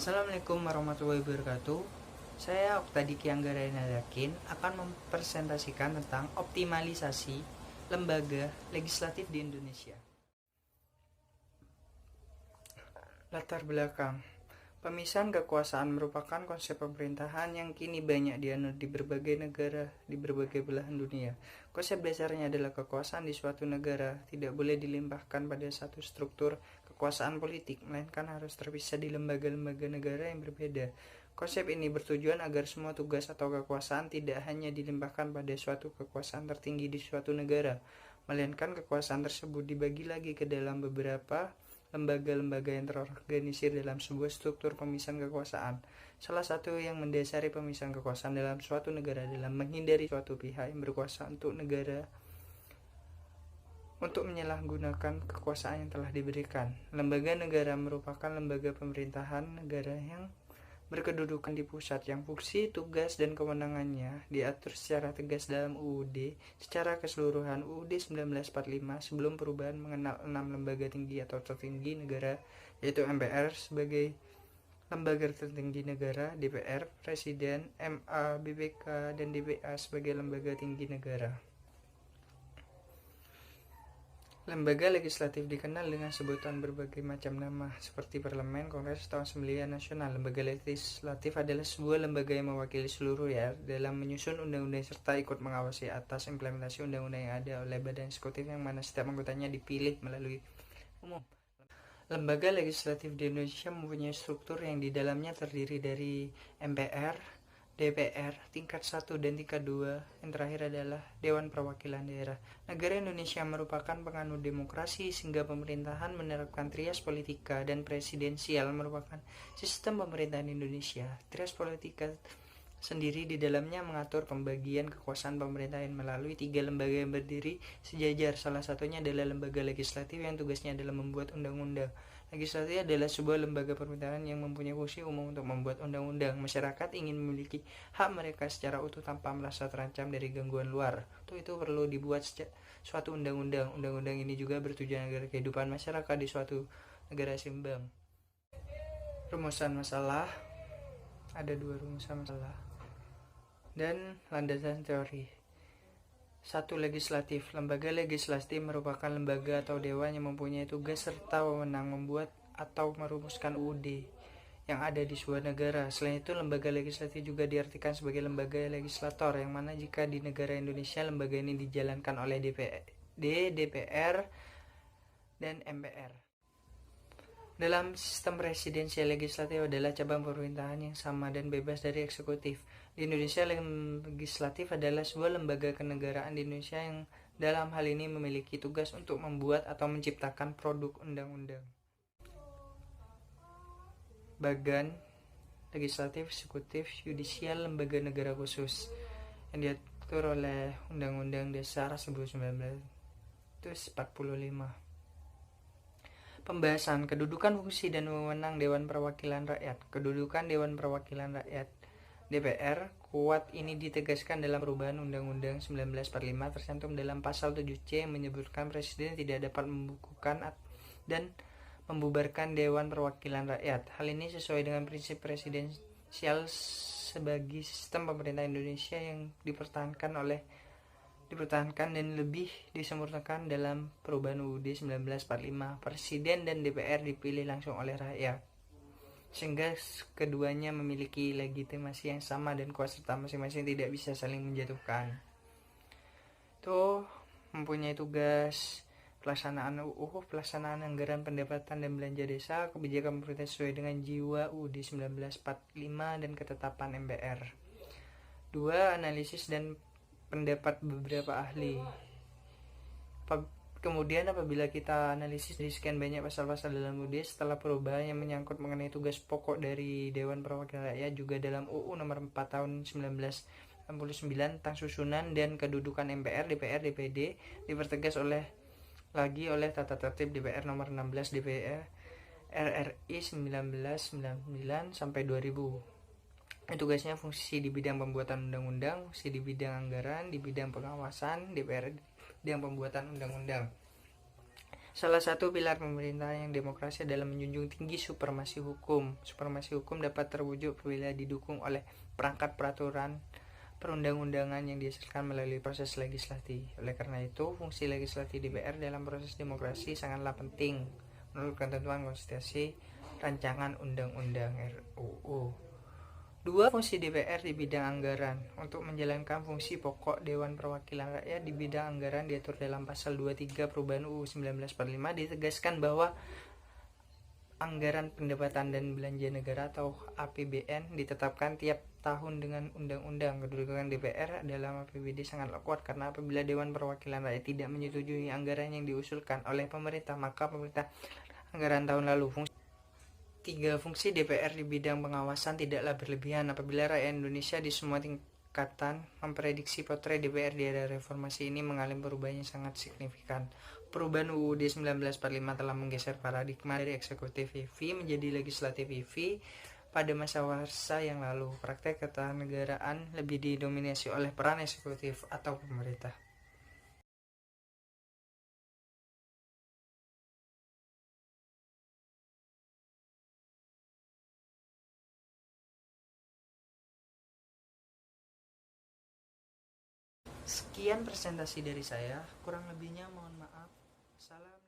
Assalamualaikum warahmatullahi wabarakatuh. Saya Oktadiki Anggarayana Yakin akan mempresentasikan tentang optimalisasi lembaga legislatif di Indonesia. Latar belakang. Pemisahan kekuasaan merupakan konsep pemerintahan yang kini banyak dianut di berbagai negara di berbagai belahan dunia. Konsep dasarnya adalah kekuasaan di suatu negara tidak boleh dilimpahkan pada satu struktur kekuasaan politik, melainkan harus terpisah di lembaga-lembaga negara yang berbeda. Konsep ini bertujuan agar semua tugas atau kekuasaan tidak hanya dilimpahkan pada suatu kekuasaan tertinggi di suatu negara, melainkan kekuasaan tersebut dibagi lagi ke dalam beberapa lembaga-lembaga yang terorganisir dalam sebuah struktur pemisahan kekuasaan. Salah satu yang mendasari pemisahan kekuasaan dalam suatu negara adalah menghindari suatu pihak yang berkuasa untuk negara untuk menyalahgunakan kekuasaan yang telah diberikan. Lembaga negara merupakan lembaga pemerintahan negara yang berkedudukan di pusat, yang fungsi, tugas, dan kewenangannya diatur secara tegas dalam UUD secara keseluruhan. UUD 1945 sebelum perubahan mengenal 6 lembaga tinggi atau tertinggi negara, yaitu MPR sebagai lembaga tertinggi negara, DPR, Presiden, MA, BPK, dan DPA sebagai lembaga tinggi negara. Lembaga legislatif dikenal dengan sebutan berbagai macam nama, seperti Parlemen, Kongres, atau Asambli Nasional. Lembaga legislatif adalah sebuah lembaga yang mewakili seluruh rakyat dalam menyusun undang-undang serta ikut mengawasi atas implementasi undang-undang yang ada oleh badan eksekutif yang mana setiap anggotanya dipilih melalui umum. Lembaga legislatif di Indonesia mempunyai struktur yang di dalamnya terdiri dari MPR, DPR, tingkat 1 dan tingkat 2, yang terakhir adalah Dewan Perwakilan Daerah. Negara Indonesia merupakan penganut demokrasi sehingga pemerintahan menerapkan trias politika dan presidensial merupakan sistem pemerintahan Indonesia. Trias politika sendiri di dalamnya mengatur pembagian kekuasaan pemerintahan melalui 3 lembaga yang berdiri sejajar. Salah satunya adalah lembaga legislatif yang tugasnya adalah membuat undang-undang. Legislatif adalah sebuah lembaga pemerintahan yang mempunyai fungsi umum untuk membuat undang-undang. Masyarakat ingin memiliki hak mereka secara utuh tanpa merasa terancam dari gangguan luar. Untuk itu perlu dibuat suatu undang-undang. Undang-undang ini juga bertujuan agar kehidupan masyarakat di suatu negara seimbang. Rumusan masalah. Ada 2 rumusan masalah dan landasan teori. 1. Legislatif. Lembaga legislatif merupakan lembaga atau dewan yang mempunyai tugas serta wewenang membuat atau merumuskan UUD yang ada di sebuah negara. Selain itu, lembaga legislatif juga diartikan sebagai lembaga legislator, yang mana jika di negara Indonesia lembaga ini dijalankan oleh DPR dan MPR. Dalam sistem presidensial, legislatif adalah cabang pemerintahan yang sama dan bebas dari eksekutif. Di Indonesia, legislatif adalah sebuah lembaga kenegaraan di Indonesia yang dalam hal ini memiliki tugas untuk membuat atau menciptakan produk undang-undang. Bagan legislatif, eksekutif, yudisial, lembaga negara khusus yang diatur oleh Undang-Undang Dasar 1945. Pembahasan kedudukan, fungsi, dan wewenang Dewan Perwakilan Rakyat. Kedudukan Dewan Perwakilan Rakyat DPR kuat ini ditegaskan dalam perubahan Undang-Undang 1945 tercantum dalam pasal 7C yang menyebutkan Presiden tidak dapat membukukan dan membubarkan Dewan Perwakilan Rakyat. Hal ini sesuai dengan prinsip presidensial sebagai sistem pemerintah Indonesia yang dipertahankan dan lebih disempurnakan dalam perubahan UUD 1945. Presiden dan DPR dipilih langsung oleh rakyat, sehingga keduanya memiliki legitimasi yang sama dan kuasa serta masing-masing tidak bisa saling menjatuhkan. Itu mempunyai tugas pelaksanaan UU, pelaksanaan anggaran pendapatan dan belanja desa, kebijakan pemerintah sesuai dengan jiwa UUD 1945 dan ketetapan MPR. 2. Analisis dan pendapat beberapa ahli. Kemudian apabila kita analisis dari sekian banyak pasal-pasal dalam UUD setelah perubahan yang menyangkut mengenai tugas pokok dari Dewan Perwakilan Rakyat, juga dalam UU nomor 4 tahun 1969 tentang susunan dan kedudukan MPR, DPR, DPD dipertegas oleh tata tertib DPR nomor 16 DPR RRI 1999 sampai 2000. Tugasnya fungsi di bidang pembuatan undang-undang, fungsi di bidang anggaran, di bidang pengawasan, DPR di bidang pembuatan undang-undang. Salah satu pilar pemerintahan yang demokrasi adalah menjunjung tinggi supremasi hukum. Supremasi hukum dapat terwujud apabila didukung oleh perangkat peraturan perundang-undangan yang dihasilkan melalui proses legislasi. Oleh karena itu, fungsi legislasi DPR dalam proses demokrasi sangatlah penting menurut ketentuan konstitusi rancangan undang-undang RUU. Dua, fungsi DPR di bidang anggaran. Untuk menjalankan fungsi pokok Dewan Perwakilan Rakyat di bidang anggaran diatur dalam pasal 23 perubahan UU 1945, ditegaskan bahwa anggaran pendapatan dan belanja negara atau APBN ditetapkan tiap tahun dengan undang-undang. Kedudukan DPR dalam APBD sangatlah kuat karena apabila Dewan Perwakilan Rakyat tidak menyetujui anggaran yang diusulkan oleh pemerintah, maka pemerintah anggaran tahun lalu. Tiga, fungsi DPR di bidang pengawasan tidaklah berlebihan. Apabila rakyat Indonesia di semua tingkatan memprediksi potret DPR di era reformasi ini mengalami perubahan yang sangat signifikan. Perubahan UUD 1945 telah menggeser paradigma dari eksekutif IV menjadi legislatif IV. Pada masa yang lalu, praktek ketatanegaraan lebih didominasi oleh peran eksekutif atau pemerintah. Sekian presentasi dari saya, kurang lebihnya mohon maaf. Salam.